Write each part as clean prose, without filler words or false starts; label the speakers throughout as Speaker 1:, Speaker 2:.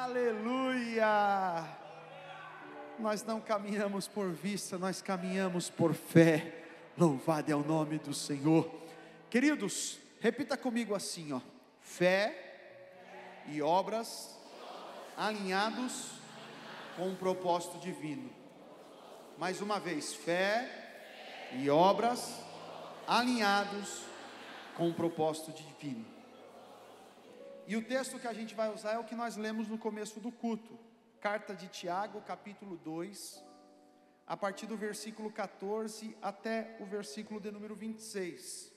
Speaker 1: Aleluia! Nós não caminhamos por vista, nós caminhamos por fé. Louvado é o nome do Senhor. Queridos, repita comigo assim, ó: fé e obras alinhados com um propósito divino. Mais uma vez, fé e obras alinhados com um propósito divino. E o texto que a gente vai usar é o que nós lemos no começo do culto, carta de Tiago, capítulo 2, a partir do versículo 14 até o versículo de número 26.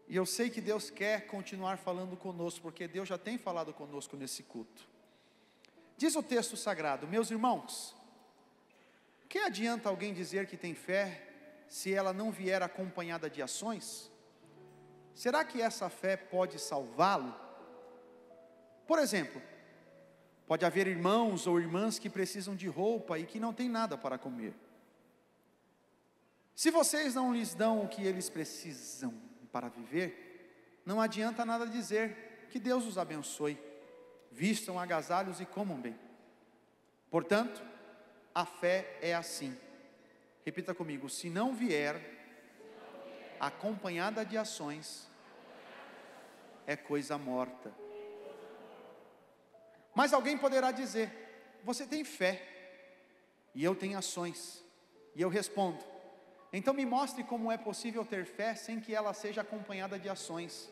Speaker 1: E eu sei que Deus quer continuar falando conosco, porque Deus já tem falado conosco nesse culto. Diz o texto sagrado: meus irmãos, que adianta alguém dizer que tem fé, se ela não vier acompanhada de ações? Será que essa fé pode salvá-lo? Por exemplo, pode haver irmãos ou irmãs que precisam de roupa e que não têm nada para comer. Se vocês não lhes dão o que eles precisam para viver, não adianta nada dizer que Deus os abençoe, vistam agasalhos e comam bem. Portanto, a fé é assim. Repita comigo: se não vier acompanhada de ações, é coisa morta. Mas alguém poderá dizer: você tem fé e eu tenho ações. E eu respondo: então me mostre como é possível ter fé sem que ela seja acompanhada de ações.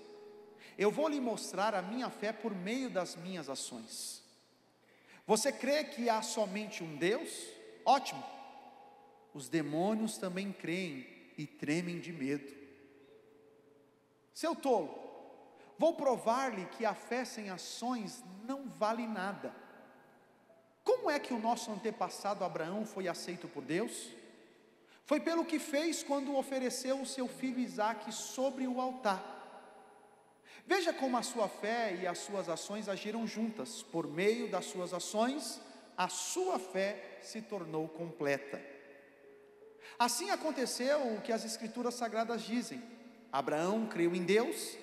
Speaker 1: Eu vou lhe mostrar a minha fé por meio das minhas ações. Você crê que há somente um Deus? Ótimo. Os demônios também creem e tremem de medo. Seu tolo, vou provar-lhe que a fé sem ações não vale nada. Como é que o nosso antepassado Abraão foi aceito por Deus? Foi pelo que fez quando ofereceu o seu filho Isaque sobre o altar. Veja como a sua fé e as suas ações agiram juntas. Por meio das suas ações, a sua fé se tornou completa. Assim aconteceu o que as Escrituras Sagradas dizem: Abraão creu em Deus,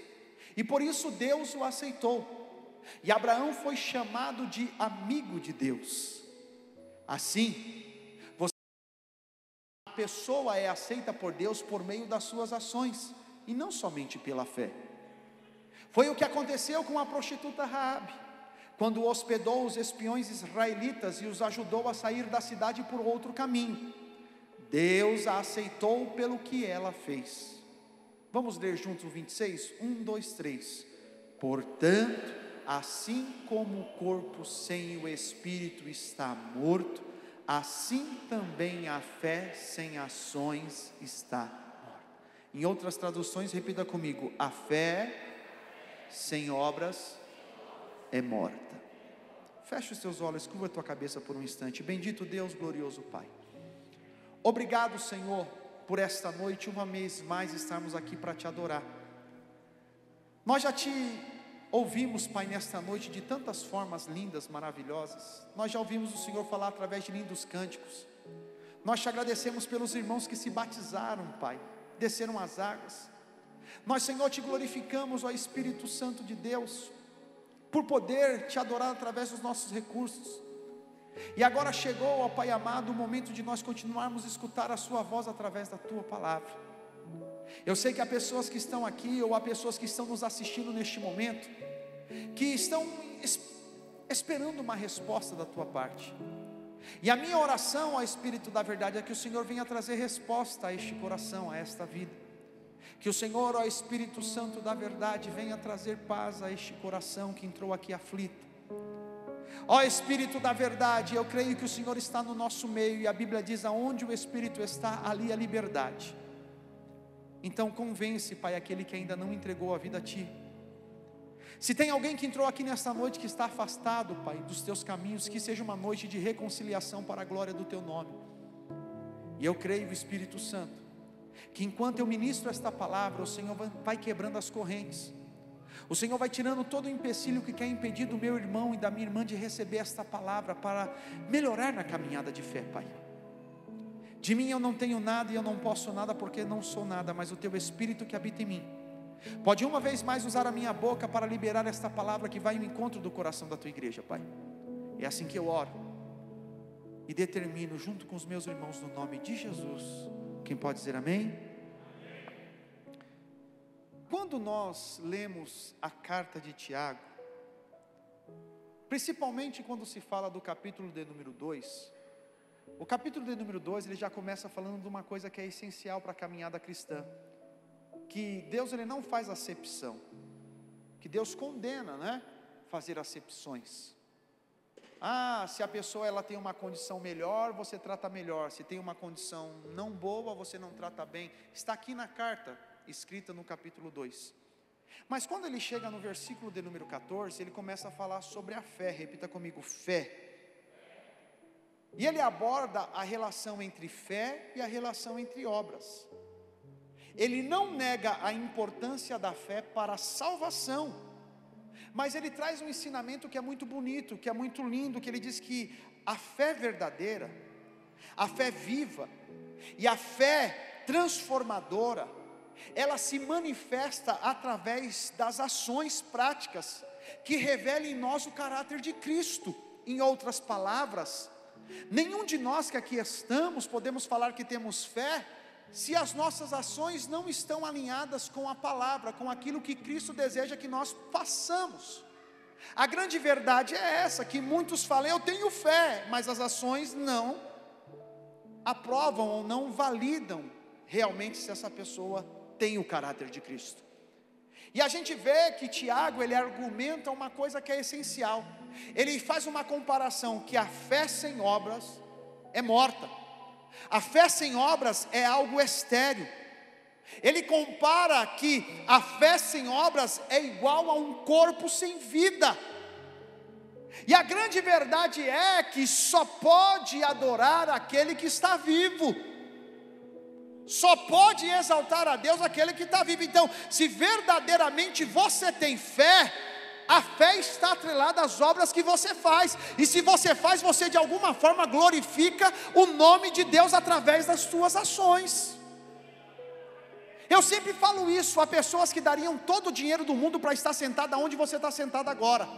Speaker 1: e por isso Deus o aceitou, e Abraão foi chamado de amigo de Deus. Assim, a pessoa é aceita por Deus por meio das suas ações, e não somente pela fé. Foi o que aconteceu com a prostituta Raabe, quando hospedou os espiões israelitas e os ajudou a sair da cidade por outro caminho. Deus a aceitou pelo que ela fez. Vamos ler juntos o 26? 1, 2, 3. Portanto, assim como o corpo sem o espírito está morto, assim também a fé sem ações está morta. Em outras traduções, repita comigo: a fé sem obras é morta. Feche os teus olhos, curva a tua cabeça por um instante. Bendito Deus, glorioso Pai, obrigado, Senhor, por esta noite, uma vez mais estarmos aqui para te adorar. Nós já te ouvimos, Pai, nesta noite de tantas formas lindas, maravilhosas. Nós já ouvimos o Senhor falar através de lindos cânticos. Nós te agradecemos pelos irmãos que se batizaram, Pai, desceram as águas. Nós, Senhor, te glorificamos, ó Espírito Santo de Deus, por poder te adorar através dos nossos recursos. E agora chegou, ó Pai amado, o momento de nós continuarmos a escutar a sua voz através da tua palavra. Eu sei que há pessoas que estão aqui, ou há pessoas que estão nos assistindo neste momento, que estão esperando uma resposta da tua parte. E a minha oração, ó Espírito da verdade, é que o Senhor venha trazer resposta a este coração, a esta vida. Que o Senhor, ó Espírito Santo da verdade, venha trazer paz a este coração que entrou aqui aflito. Ó Espírito da verdade, eu creio que o Senhor está no nosso meio, e a Bíblia diz: aonde o Espírito está, ali a liberdade. Então convence, Pai, aquele que ainda não entregou a vida a Ti. Se tem alguém que entrou aqui nesta noite que está afastado, Pai, dos Teus caminhos, que seja uma noite de reconciliação para a glória do Teu nome. E eu creio, Espírito Santo, que enquanto eu ministro esta palavra, o Senhor vai quebrando as correntes. O Senhor vai tirando todo o empecilho que quer impedir do meu irmão e da minha irmã de receber esta palavra para melhorar na caminhada de fé, Pai. De mim eu não tenho nada e eu não posso nada, porque não sou nada, mas o Teu Espírito que habita em mim Pode uma vez mais usar a minha boca para liberar esta palavra que vai ao encontro do coração da tua igreja, Pai. É assim que eu oro e determino junto com os meus irmãos no nome de Jesus. Quem pode dizer amém? Quando nós lemos a carta de Tiago, principalmente quando se fala do capítulo de número 2, o capítulo de número 2, ele já começa falando de uma coisa que é essencial para a caminhada cristã, que Deus ele não faz acepção, que Deus condena, né, fazer acepções. Se a pessoa ela tem uma condição melhor, você trata melhor, se tem uma condição não boa, você não trata bem. Está aqui na carta, escrita no capítulo 2. Mas quando ele chega no versículo de número 14, ele começa a falar sobre a fé. Repita comigo, fé. E ele aborda a relação entre fé e a relação entre obras. Ele não nega a importância da fé para a salvação, mas ele traz um ensinamento que é muito bonito, que é muito lindo, que ele diz que a fé verdadeira, a fé viva e a fé transformadora, ela se manifesta através das ações práticas que revelam em nós o caráter de Cristo. Em outras palavras, nenhum de nós que aqui estamos podemos falar que temos fé se as nossas ações não estão alinhadas com a palavra, com aquilo que Cristo deseja que nós façamos. A grande verdade é essa, que muitos falam, eu tenho fé, mas as ações não aprovam ou não validam realmente se essa pessoa tem o caráter de Cristo. E a gente vê que Tiago, ele argumenta uma coisa que é essencial. Ele faz uma comparação que a fé sem obras é morta. A fé sem obras é algo estéril. Ele compara que a fé sem obras é igual a um corpo sem vida. E a grande verdade é que só pode adorar aquele que está vivo. Só pode exaltar a Deus aquele que está vivo. Então, se verdadeiramente você tem fé, a fé está atrelada às obras que você faz. E se você faz, você de alguma forma glorifica o nome de Deus através das suas ações. Eu sempre falo isso, há pessoas que dariam todo o dinheiro do mundo para estar sentada onde você está sentado agora.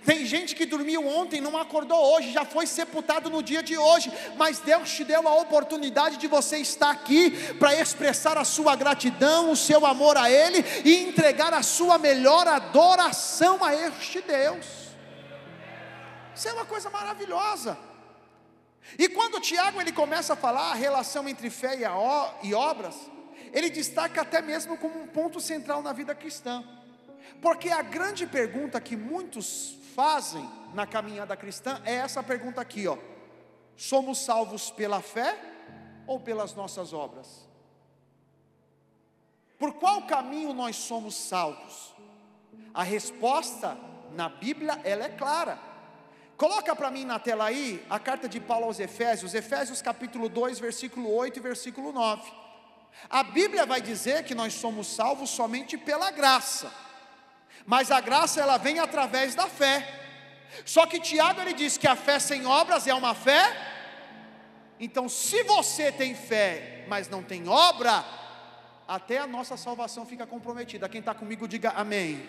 Speaker 1: Tem gente que dormiu ontem, não acordou hoje, já foi sepultado no dia de hoje, mas Deus te deu a oportunidade de você estar aqui para expressar a sua gratidão, o seu amor a Ele e entregar a sua melhor adoração a este Deus. Isso é uma coisa maravilhosa. E quando Tiago ele começa a falar a relação entre fé e obras, ele destaca até mesmo como um ponto central na vida cristã. Porque a grande pergunta que muitos fazem na caminhada cristã é essa pergunta aqui, ó: somos salvos pela fé ou pelas nossas obras? Por qual caminho nós somos salvos? A resposta na Bíblia ela é clara. Coloca para mim na tela aí a carta de Paulo aos Efésios, Efésios capítulo 2, versículo 8 e versículo 9. A Bíblia vai dizer que nós somos salvos somente pela graça, mas a graça ela vem através da fé. Só que Tiago ele diz que a fé sem obras é uma fé. Então se você tem fé, mas não tem obra, até a nossa salvação fica comprometida. Quem está comigo diga amém.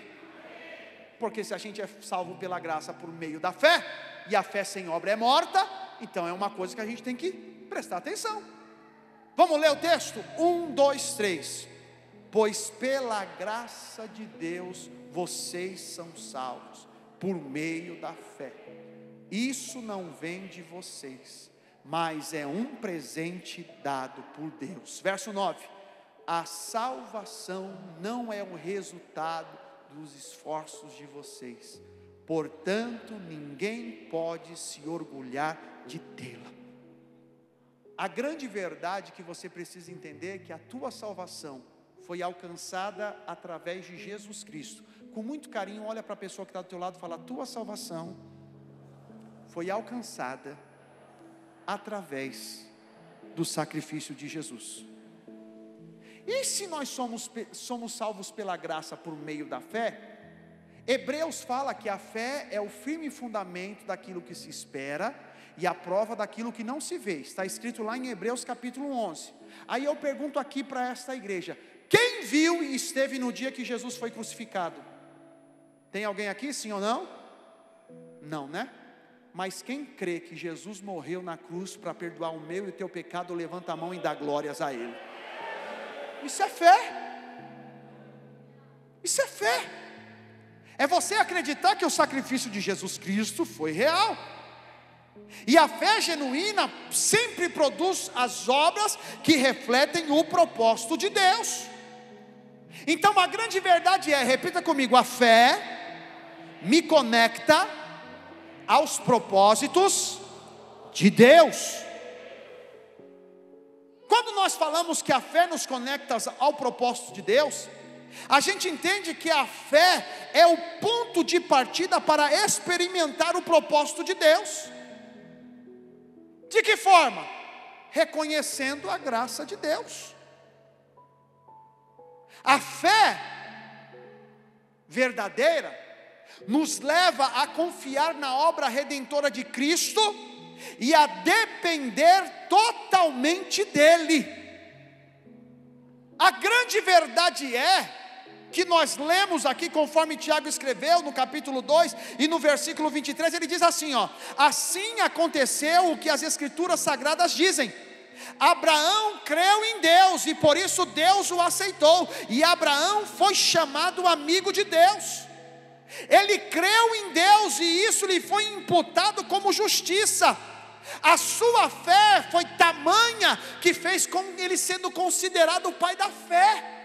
Speaker 1: Porque se a gente é salvo pela graça por meio da fé, e a fé sem obra é morta, então é uma coisa que a gente tem que prestar atenção. Vamos ler o texto? 1, 2, 3. Pois pela graça de Deus vocês são salvos, por meio da fé. Isso não vem de vocês, mas é um presente dado por Deus. Verso 9. A salvação não é o resultado dos esforços de vocês, portanto ninguém pode se orgulhar de tê-la. A grande verdade que você precisa entender é que a tua salvação foi alcançada através de Jesus Cristo. Com muito carinho, olha para a pessoa que está do teu lado e fala: a tua salvação foi alcançada através do sacrifício de Jesus. E se nós somos salvos pela graça por meio da fé, Hebreus fala que a fé é o firme fundamento daquilo que se espera e a prova daquilo que não se vê. Está escrito lá em Hebreus capítulo 11. Aí eu pergunto aqui para esta igreja: Quem viu e esteve no dia que Jesus foi crucificado? Tem alguém aqui, sim ou não? Não, né? Mas quem crê que Jesus morreu na cruz para perdoar o meu e o teu pecado, levanta a mão e dá glórias a Ele. Isso é fé. Isso é fé. É você acreditar que o sacrifício de Jesus Cristo foi real. E a fé genuína sempre produz as obras que refletem o propósito de Deus. Então a grande verdade é, repita comigo, a fé me conecta aos propósitos de Deus. Quando nós falamos que a fé nos conecta ao propósito de Deus, a gente entende que a fé é o ponto de partida para experimentar o propósito de Deus. De que forma? Reconhecendo a graça de Deus. A fé verdadeira nos leva a confiar na obra redentora de Cristo e a depender totalmente dEle. A grande verdade é que nós lemos aqui, conforme Tiago escreveu no capítulo 2 e no versículo 23, ele diz assim, ó: assim aconteceu o que as escrituras sagradas dizem: Abraão creu em Deus e por isso Deus o aceitou, e Abraão foi chamado amigo de Deus. Ele creu em Deus e isso lhe foi imputado como justiça. A sua fé foi tamanha que fez com ele sendo considerado o pai da fé.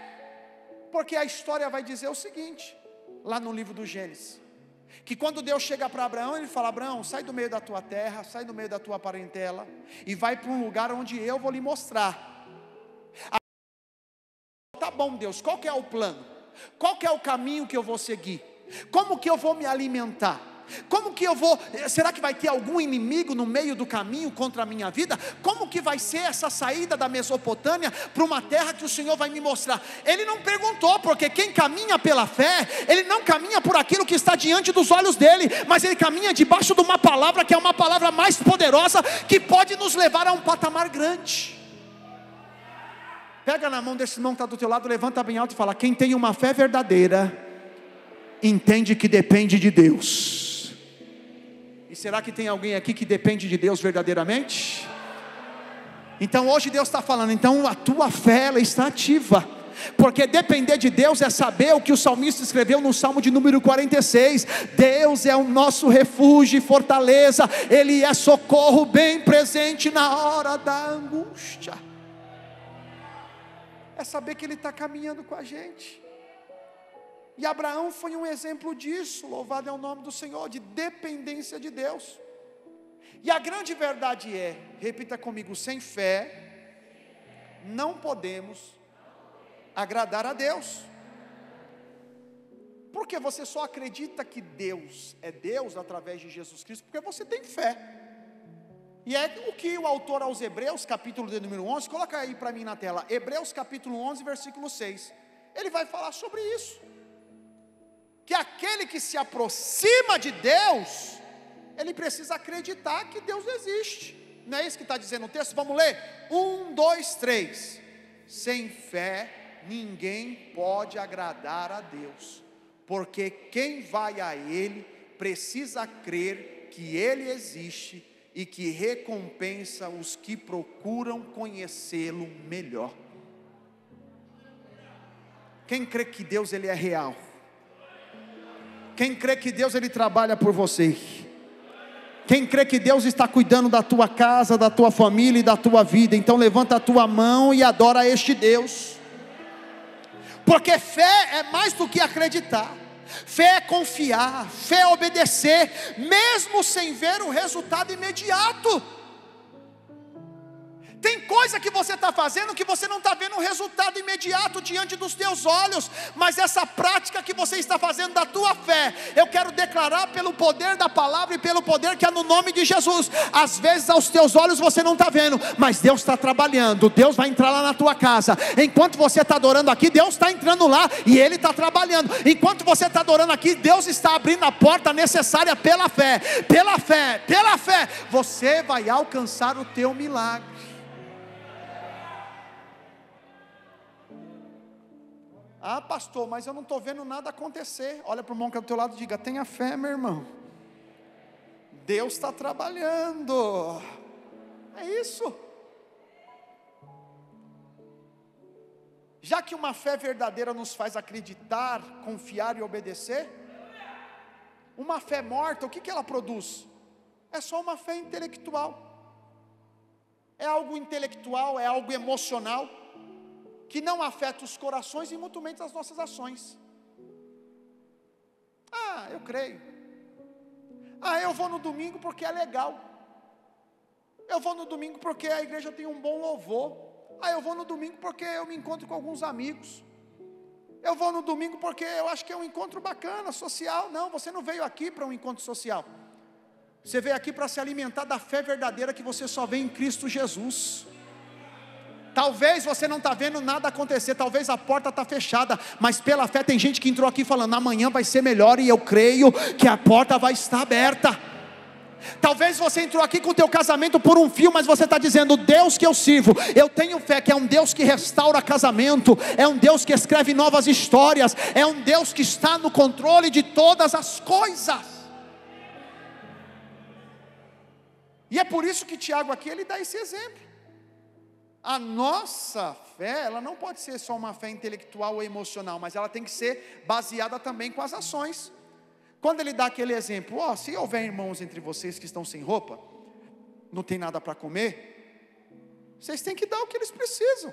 Speaker 1: Porque a história vai dizer o seguinte, lá no livro do Gênesis, que quando Deus chega para Abraão, Ele fala: Abraão, sai do meio da tua terra, sai do meio da tua parentela, e vai para um lugar onde eu vou lhe mostrar. Tá bom, Deus, qual que é o plano? Qual que é o caminho que eu vou seguir? Como que eu vou me alimentar? Como que eu vou, será que vai ter algum inimigo no meio do caminho contra a minha vida? Como que vai ser essa saída da Mesopotâmia para uma terra que o Senhor vai me mostrar? Ele não perguntou, porque quem caminha pela fé, ele não caminha por aquilo que está diante dos olhos dele, mas ele caminha debaixo de uma palavra que é uma palavra mais poderosa, que pode nos levar a um patamar grande. Pega na mão desse irmão que está do teu lado, levanta bem alto e fala: quem tem uma fé verdadeira, entende que depende de Deus. E será que tem alguém aqui que depende de Deus verdadeiramente? Então hoje Deus está falando, então a tua fé ela está ativa. Porque depender de Deus é saber o que o salmista escreveu no Salmo de número 46. Deus é o nosso refúgio e fortaleza, Ele é socorro bem presente na hora da angústia. É saber que Ele está caminhando com a gente. E Abraão foi um exemplo disso, louvado é o nome do Senhor, de dependência de Deus. E a grande verdade é, repita comigo, sem fé, não podemos agradar a Deus. Porque você só acredita que Deus é Deus através de Jesus Cristo, porque você tem fé. E é o que o autor aos Hebreus, capítulo de número 11, coloca aí para mim na tela, Hebreus capítulo 11, versículo 6, ele vai falar sobre isso. Que aquele que se aproxima de Deus, ele precisa acreditar que Deus existe. Não é isso que está dizendo o texto? Vamos ler? 1, 2, 3. Sem fé, ninguém pode agradar a Deus, porque quem vai a Ele, precisa crer que Ele existe, e que recompensa os que procuram conhecê-lo melhor. Quem crê que Deus Ele é real? Quem crê que Deus Ele trabalha por você? Quem crê que Deus está cuidando da tua casa, da tua família e da tua vida? Então levanta a tua mão e adora este Deus. Porque fé é mais do que acreditar. Fé é confiar, fé é obedecer, mesmo sem ver o resultado imediato. Tem coisa que você está fazendo que você não está vendo um resultado imediato diante dos teus olhos, mas essa prática que você está fazendo da tua fé, eu quero declarar pelo poder da palavra e pelo poder que há no nome de Jesus. Às vezes aos teus olhos você não está vendo, mas Deus está trabalhando. Deus vai entrar lá na tua casa. Enquanto você está adorando aqui, Deus está entrando lá e Ele está trabalhando. Enquanto você está adorando aqui, Deus está abrindo a porta necessária pela fé. Pela fé, pela fé, você vai alcançar o teu milagre. Ah, pastor, mas eu não estou vendo nada acontecer. Olha para o irmão que é do teu lado e diga: tenha fé, meu irmão. Deus está trabalhando. É isso. Já que uma fé verdadeira nos faz acreditar, confiar e obedecer, uma fé morta, o que ela produz? É só uma fé intelectual. É algo intelectual, é algo emocional, que não afeta os corações e muito menos as nossas ações. Ah, eu creio. Ah, eu vou no domingo porque é legal. Eu vou no domingo porque a igreja tem um bom louvor. Ah, eu vou no domingo porque eu me encontro com alguns amigos. Eu vou no domingo porque eu acho que é um encontro bacana, social. Não, você não veio aqui para um encontro social. Você veio aqui para se alimentar da fé verdadeira que você só vê em Cristo Jesus. Talvez você não está vendo nada acontecer, talvez a porta está fechada, mas pela fé tem gente que entrou aqui falando: amanhã vai ser melhor, e eu creio que a porta vai estar aberta. Talvez você entrou aqui com o teu casamento por um fio, mas você está dizendo: o Deus que eu sirvo, eu tenho fé que é um Deus que restaura casamento, é um Deus que escreve novas histórias, é um Deus que está no controle de todas as coisas. E é por isso que Tiago aqui, ele dá esse exemplo. A nossa fé, ela não pode ser só uma fé intelectual ou emocional, mas ela tem que ser baseada também com as ações. Quando ele dá aquele exemplo: se houver irmãos entre vocês que estão sem roupa, não tem nada para comer, vocês têm que dar o que eles precisam,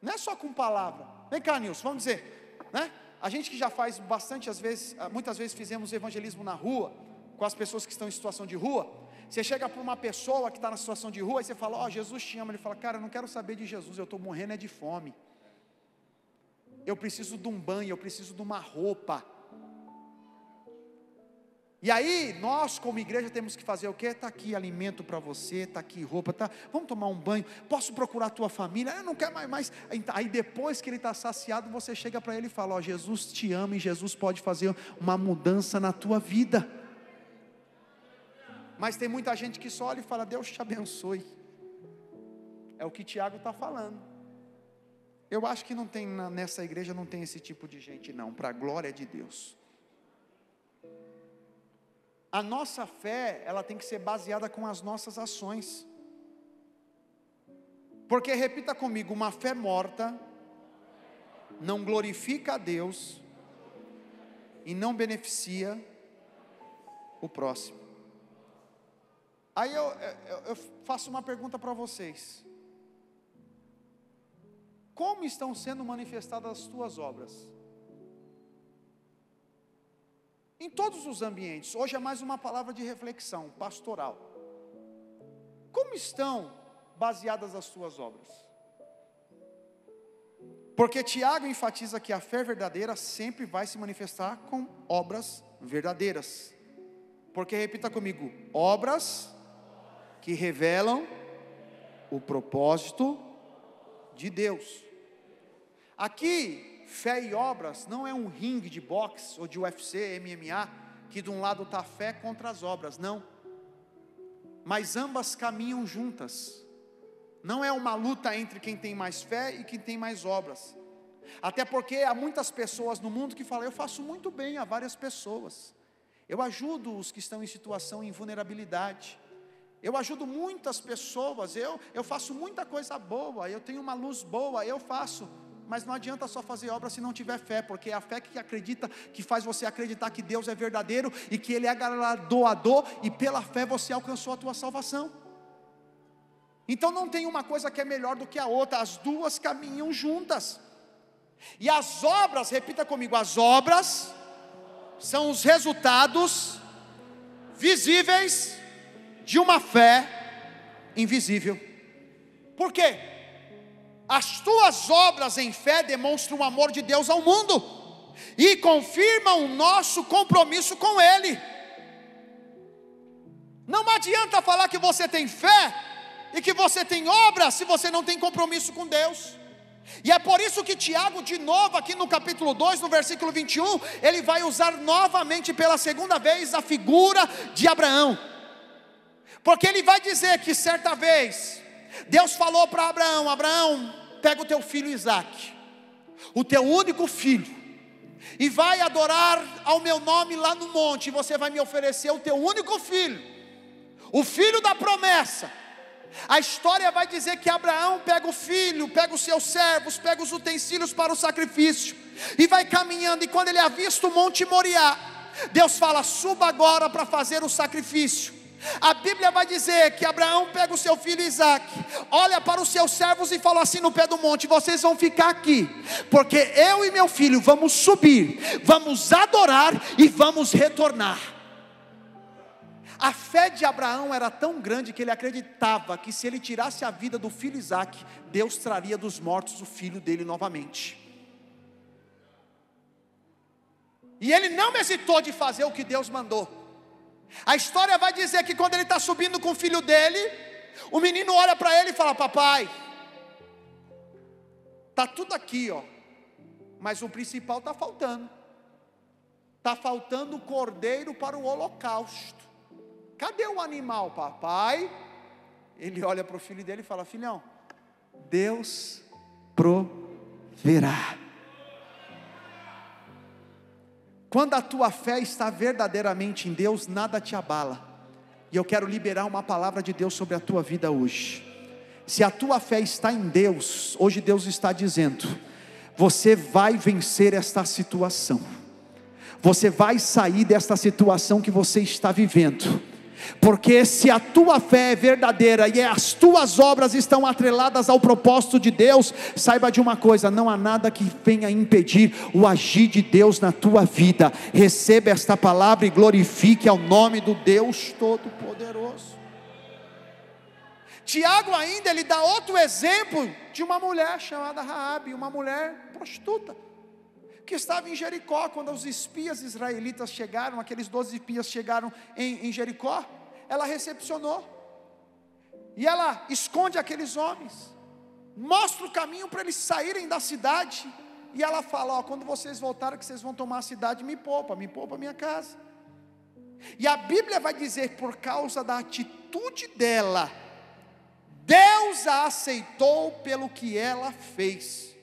Speaker 1: não é só com palavra. Vem cá, Nilson, vamos dizer, né? A gente que já faz muitas vezes fizemos evangelismo na rua, com as pessoas que estão em situação de rua. Você chega para uma pessoa que está na situação de rua, e você fala: Jesus te ama. Ele fala: cara, eu não quero saber de Jesus, eu estou morrendo de fome, eu preciso de um banho, eu preciso de uma roupa. E aí, nós como igreja temos que fazer o quê? Está aqui alimento para você, está aqui roupa, vamos tomar um banho, posso procurar a tua família? Eu não quero mais. Aí depois que ele está saciado, você chega para ele e fala: Jesus te ama, e Jesus pode fazer uma mudança na tua vida. Mas tem muita gente que só olha e fala: Deus te abençoe. É o que Tiago está falando. Eu acho que não tem, nessa igreja não tem esse tipo de gente não, para a glória de Deus. A nossa fé, ela tem que ser baseada com as nossas ações. Porque, repita comigo, uma fé morta não glorifica a Deus e não beneficia o próximo. Aí eu faço uma pergunta para vocês: como estão sendo manifestadas as tuas obras? Em todos os ambientes. Hoje é mais uma palavra de reflexão pastoral. Como estão baseadas as tuas obras? Porque Tiago enfatiza que a fé verdadeira sempre vai se manifestar com obras verdadeiras. Porque, repita comigo, obras que revelam o propósito de Deus. Aqui, fé e obras não é um ringue de boxe ou de UFC, MMA, que de um lado está a fé contra as obras, não. Mas ambas caminham juntas. Não é uma luta entre quem tem mais fé e quem tem mais obras. Até porque há muitas pessoas no mundo que falam: eu faço muito bem a várias pessoas, eu ajudo os que estão em situação de vulnerabilidade, eu ajudo muitas pessoas, eu faço muita coisa boa, eu tenho uma luz boa, eu faço. Mas não adianta só fazer obra se não tiver fé, porque é a fé que acredita, que faz você acreditar que Deus é verdadeiro e que Ele é galardoador, e pela fé você alcançou a tua salvação. Então não tem uma coisa que é melhor do que a outra, as duas caminham juntas. E as obras, repita comigo, as obras são os resultados visíveis de uma fé invisível. Por quê? As tuas obras em fé demonstram o amor de Deus ao mundo e confirmam o nosso compromisso com Ele. Não adianta falar que você tem fé e que você tem obras se você não tem compromisso com Deus. E é por isso que Tiago, de novo aqui no capítulo 2, no versículo 21, ele vai usar novamente pela segunda vez a figura de Abraão. Porque ele vai dizer que certa vez Deus falou para Abraão: Abraão, pega o teu filho Isaque, o teu único filho, e vai adorar ao meu nome lá no monte, e você vai me oferecer o teu único filho, o filho da promessa. A história vai dizer que Abraão pega o filho, pega os seus servos, pega os utensílios para o sacrifício, e vai caminhando, e quando ele avista o monte Moriá, Deus fala: suba agora para fazer o sacrifício. A Bíblia vai dizer que Abraão pega o seu filho Isaque, olha para os seus servos e fala assim no pé do monte: vocês vão ficar aqui, porque eu e meu filho vamos subir, vamos adorar e vamos retornar. A fé de Abraão era tão grande que ele acreditava que se ele tirasse a vida do filho Isaque, Deus traria dos mortos o filho dele novamente. E ele não hesitou de fazer o que Deus mandou. A história vai dizer que quando ele está subindo com o filho dele, o menino olha para ele e fala: papai, está tudo aqui, ó, mas o principal está faltando. Está faltando o cordeiro para o holocausto. Cadê o animal, papai? Ele olha para o filho dele e fala: filhão, Deus proverá. Quando a tua fé está verdadeiramente em Deus, nada te abala. E eu quero liberar uma palavra de Deus sobre a tua vida hoje. Se a tua fé está em Deus, hoje Deus está dizendo: você vai vencer esta situação. Você vai sair desta situação que você está vivendo. Porque se a tua fé é verdadeira e as tuas obras estão atreladas ao propósito de Deus, saiba de uma coisa: não há nada que venha impedir o agir de Deus na tua vida. Receba esta palavra e glorifique ao nome do Deus Todo-Poderoso. Tiago ainda, ele dá outro exemplo de uma mulher chamada Raabe, uma mulher prostituta, que estava em Jericó. Quando os espias israelitas chegaram, aqueles 12 espias chegaram em Jericó, ela recepcionou, e ela esconde aqueles homens, mostra o caminho para eles saírem da cidade, e ela fala: ó, quando vocês voltarem, que vocês vão tomar a cidade, me poupa a minha casa. E a Bíblia vai dizer, por causa da atitude dela, Deus a aceitou pelo que ela fez.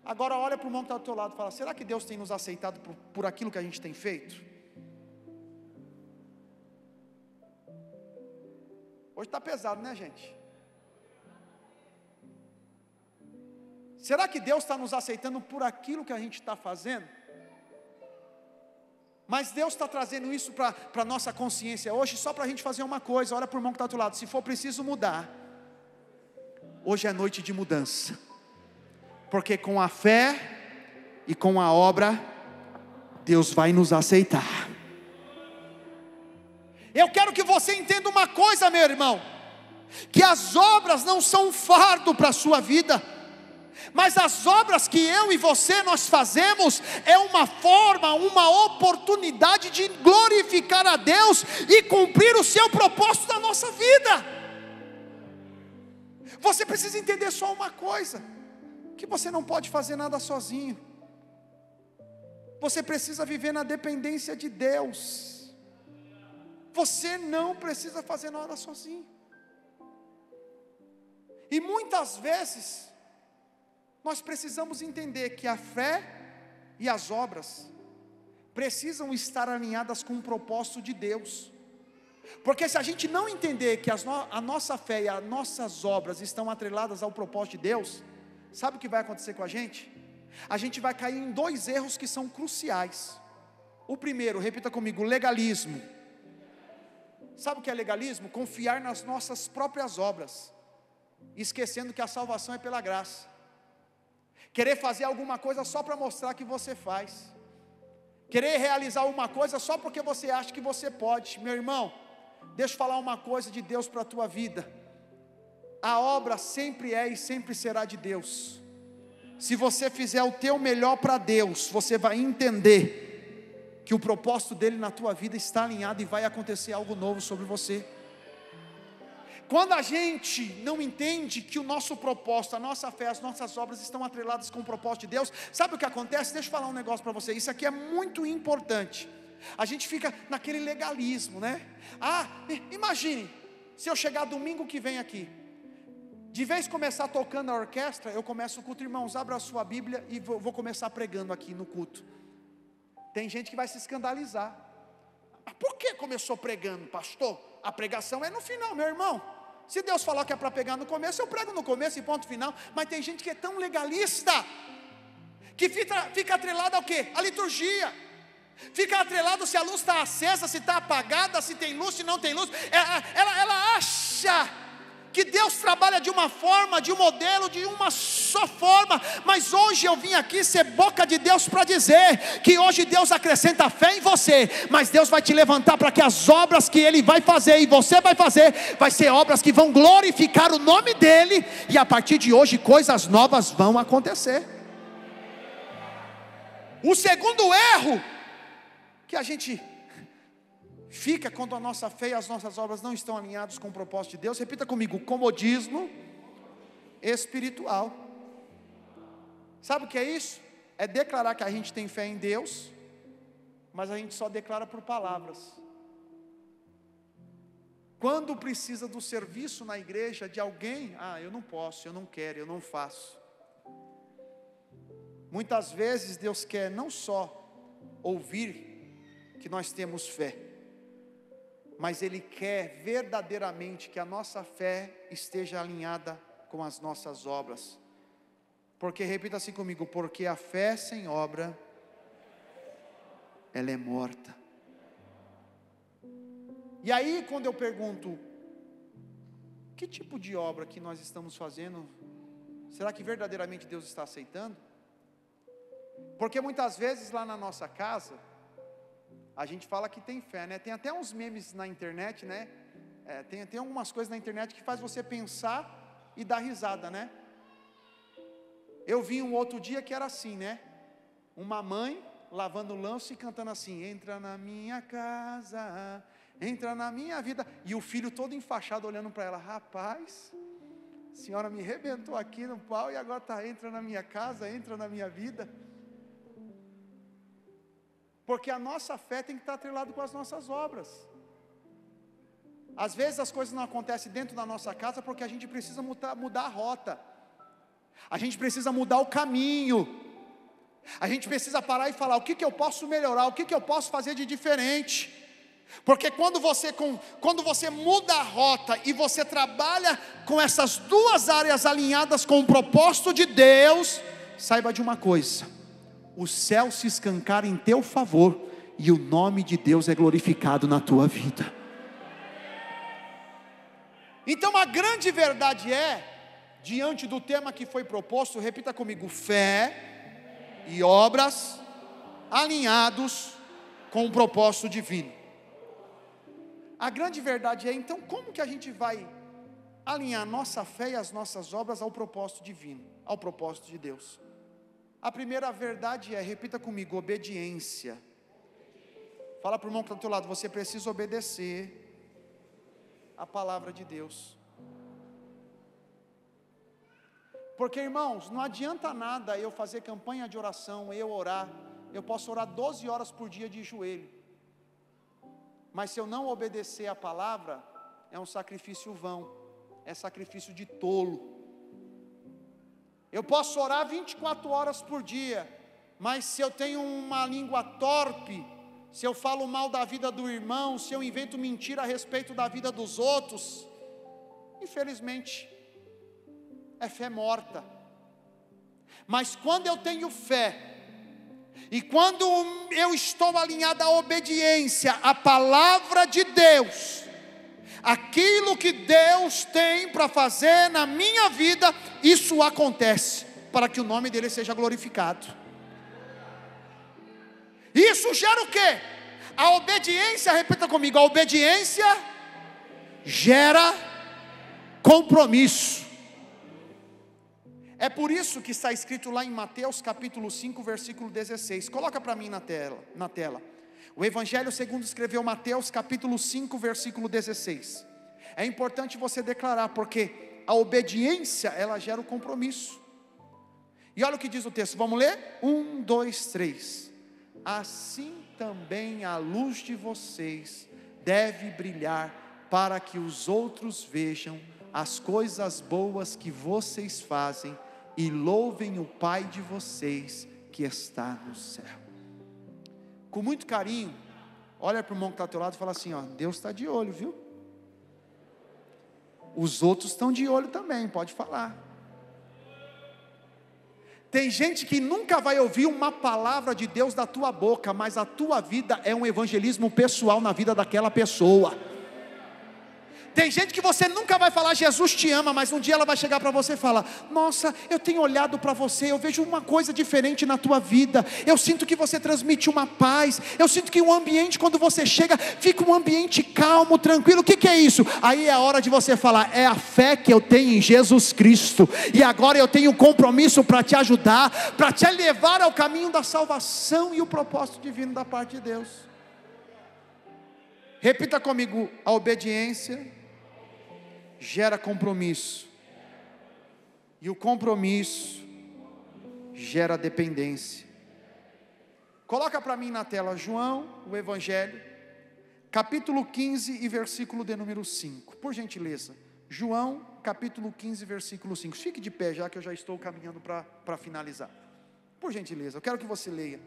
Speaker 1: Agora olha para o irmão que está do teu lado e fala: será que Deus tem nos aceitado por aquilo que a gente tem feito? Hoje está pesado, né, gente? Será que Deus está nos aceitando por aquilo que a gente está fazendo? Mas Deus está trazendo isso para a nossa consciência hoje, só para a gente fazer uma coisa. Olha para o irmão que está do teu lado: se for preciso mudar, hoje é noite de mudança. Porque com a fé e com a obra, Deus vai nos aceitar. Eu quero que você entenda uma coisa, meu irmão: que as obras não são um fardo para a sua vida, mas as obras que eu e você nós fazemos, é uma forma, uma oportunidade de glorificar a Deus e cumprir o seu propósito na nossa vida. Você precisa entender só uma coisa: que você não pode fazer nada sozinho. Você precisa viver na dependência de Deus. Você não precisa fazer nada sozinho. E muitas vezes nós precisamos entender que a fé e as obras precisam estar alinhadas com o propósito de Deus. Porque se a gente não entender que a nossa fé e as nossas obras estão atreladas ao propósito de Deus, sabe o que vai acontecer com a gente? A gente vai cair em dois erros que são cruciais. O primeiro, repita comigo: legalismo. Sabe o que é legalismo? Confiar nas nossas próprias obras, esquecendo que a salvação é pela graça. Querer fazer alguma coisa só para mostrar que você faz. Querer realizar uma coisa só porque você acha que você pode. Meu irmão, deixa eu falar uma coisa de Deus para a tua vida: a obra sempre é e sempre será de Deus. Se você fizer o teu melhor para Deus, você vai entender que o propósito dele na tua vida está alinhado e vai acontecer algo novo sobre você. Quando a gente não entende que o nosso propósito, a nossa fé, as nossas obras estão atreladas com o propósito de Deus, sabe o que acontece? Deixa eu falar um negócio para você, isso aqui é muito importante. A gente fica naquele legalismo, né? Imagine, se eu chegar domingo que vem aqui, De vez começar tocando a orquestra, eu começo o culto. Irmãos, abra a sua Bíblia e vou começar pregando aqui no culto. Tem gente que vai se escandalizar. Mas por que começou pregando, pastor? A pregação é no final, meu irmão. Se Deus falou que é para pegar no começo, eu prego no começo e ponto final. Mas tem gente que é tão legalista, que fica atrelado ao quê? A liturgia. Fica atrelado se a luz está acesa, se está apagada, se tem luz, se não tem luz. Ela acha que Deus trabalha de uma forma, de um modelo, de uma só forma. Mas hoje eu vim aqui ser boca de Deus para dizer que hoje Deus acrescenta fé em você, mas Deus vai te levantar para que as obras que Ele vai fazer e você vai fazer, vai ser obras que vão glorificar o nome dEle, e a partir de hoje coisas novas vão acontecer. O segundo erro que a gente fica quando a nossa fé e as nossas obras não estão alinhados com o propósito de Deus, repita comigo: comodismo espiritual. Sabe o que é isso? É declarar que a gente tem fé em Deus, mas a gente só declara por palavras. Quando precisa do serviço na igreja de alguém, eu não posso, eu não quero, eu não faço. Muitas vezes Deus quer não só ouvir que nós temos fé, mas Ele quer verdadeiramente que a nossa fé esteja alinhada com as nossas obras. Porque, repita assim comigo: porque a fé sem obra, ela é morta. E aí quando eu pergunto, que tipo de obra que nós estamos fazendo, será que verdadeiramente Deus está aceitando? Porque muitas vezes lá na nossa casa, a gente fala que tem fé, né? Tem até uns memes na internet, né? Tem algumas coisas na internet que faz você pensar e dar risada, né? Eu vi um outro dia que era assim, né? Uma mãe lavando louça e cantando assim: entra na minha casa, entra na minha vida. E o filho todo enfaixado olhando para ela: rapaz, a senhora me arrebentou aqui no pau e agora entra na minha casa, entra na minha vida. Porque a nossa fé tem que estar atrelada com as nossas obras. Às vezes as coisas não acontecem dentro da nossa casa porque a gente precisa mudar a rota. A gente precisa mudar o caminho. A gente precisa parar e falar: o que eu posso melhorar? O que eu posso fazer de diferente? Porque quando você muda a rota e você trabalha com essas duas áreas alinhadas com o propósito de Deus, saiba de uma coisa: o céu se escancara em teu favor e o nome de Deus é glorificado na tua vida. Então a grande verdade diante do tema que foi proposto, repita comigo: fé e obras alinhados com o propósito divino. A grande verdade então, como que a gente vai alinhar nossa fé e as nossas obras ao propósito divino, ao propósito de Deus? A primeira verdade repita comigo: obediência. Fala para o irmão que está do teu lado: você precisa obedecer a palavra de Deus. Porque, irmãos, não adianta nada eu fazer campanha de oração, eu orar. Eu posso orar 12 horas por dia de joelho, mas se eu não obedecer a palavra, é um sacrifício vão, é sacrifício de tolo. Eu posso orar 24 horas por dia, mas se eu tenho uma língua torpe, se eu falo mal da vida do irmão, se eu invento mentira a respeito da vida dos outros, infelizmente, é fé morta. Mas quando eu tenho fé, e quando eu estou alinhado à obediência, à palavra de Deus, aquilo que Deus tem para fazer na minha vida, isso acontece, para que o nome dele seja glorificado. Isso gera o quê? A obediência, repita comigo: a obediência gera compromisso. É por isso que está escrito lá em Mateus capítulo 5, versículo 16. Coloca para mim na tela. O Evangelho segundo escreveu Mateus capítulo 5, versículo 16. É importante você declarar, porque a obediência, ela gera o compromisso. E olha o que diz o texto, vamos ler? 1, 2, 3. Assim também a luz de vocês deve brilhar, para que os outros vejam as coisas boas que vocês fazem e louvem o Pai de vocês que está no céu. Com muito carinho, olha para o irmão que está ao teu lado e fala assim, ó, Deus está de olho, viu? Os outros estão de olho também, pode falar. Tem gente que nunca vai ouvir uma palavra de Deus da tua boca, mas a tua vida é um evangelismo pessoal na vida daquela pessoa. Tem gente que você nunca vai falar, Jesus te ama, mas um dia ela vai chegar para você e falar, nossa, eu tenho olhado para você, eu vejo uma coisa diferente na tua vida, eu sinto que você transmite uma paz, eu sinto que o ambiente quando você chega, fica um ambiente calmo, tranquilo. O que é isso? Aí é a hora de você falar, é a fé que eu tenho em Jesus Cristo, e agora eu tenho um compromisso para te ajudar, para te levar ao caminho da salvação e o propósito divino da parte de Deus. Repita comigo, a obediência gera compromisso, e o compromisso gera dependência. Coloca para mim na tela João, o Evangelho, capítulo 15 e versículo de número 5, por gentileza. João, capítulo 15, versículo 5. Fique de pé já que eu já estou caminhando para finalizar. Por gentileza, eu quero que você leia.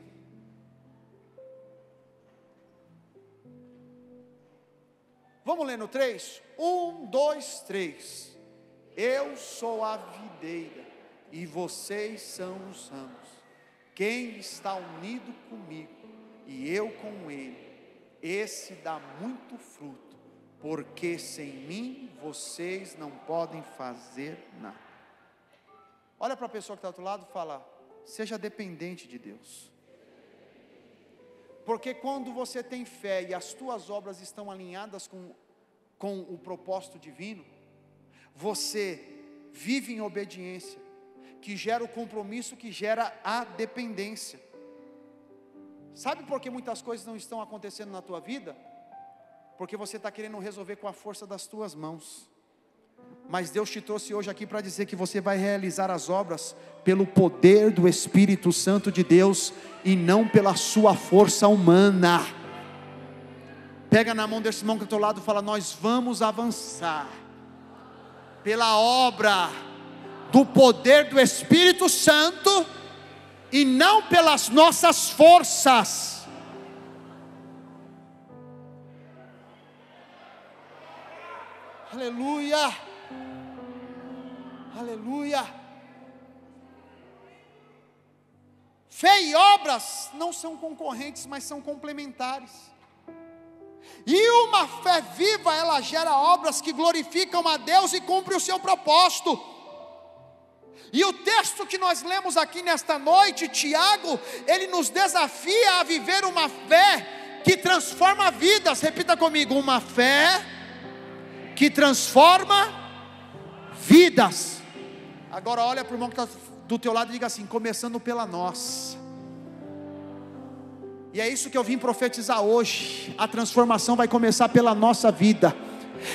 Speaker 1: Vamos ler no 3? 1, 2, 3. Eu sou a videira e vocês são os ramos. Quem está unido comigo e eu com ele, esse dá muito fruto, porque sem mim vocês não podem fazer nada. Olha para a pessoa que está do outro lado e fala, seja dependente de Deus. Porque quando você tem fé e as tuas obras estão alinhadas com o propósito divino, você vive em obediência, que gera o compromisso, que gera a dependência. Sabe por que muitas coisas não estão acontecendo na tua vida? Porque você está querendo resolver com a força das tuas mãos. Mas Deus te trouxe hoje aqui para dizer que você vai realizar as obras pelo poder do Espírito Santo de Deus e não pela sua força humana. Pega na mão desse irmão que está ao teu lado e fala, nós vamos avançar pela obra do poder do Espírito Santo e não pelas nossas forças. Aleluia, aleluia. Fé e obras não são concorrentes, mas são complementares. E uma fé viva, ela gera obras que glorificam a Deus e cumprem o seu propósito. E o texto que nós lemos aqui nesta noite, Tiago, ele nos desafia a viver uma fé que transforma vidas. Repita comigo, uma fé que transforma vidas. Agora olha para o irmão que está do teu lado e diga assim, começando pela nossa. E é isso que eu vim profetizar hoje. A transformação vai começar pela nossa vida.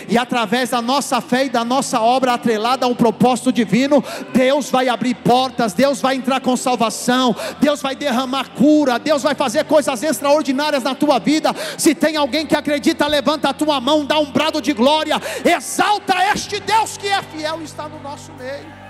Speaker 1: E através da nossa fé e da nossa obra atrelada a um propósito divino, Deus vai abrir portas, Deus vai entrar com salvação, Deus vai derramar cura, Deus vai fazer coisas extraordinárias na tua vida. Se tem alguém que acredita, levanta a tua mão, dá um brado de glória, exalta este Deus que é fiel e está no nosso meio.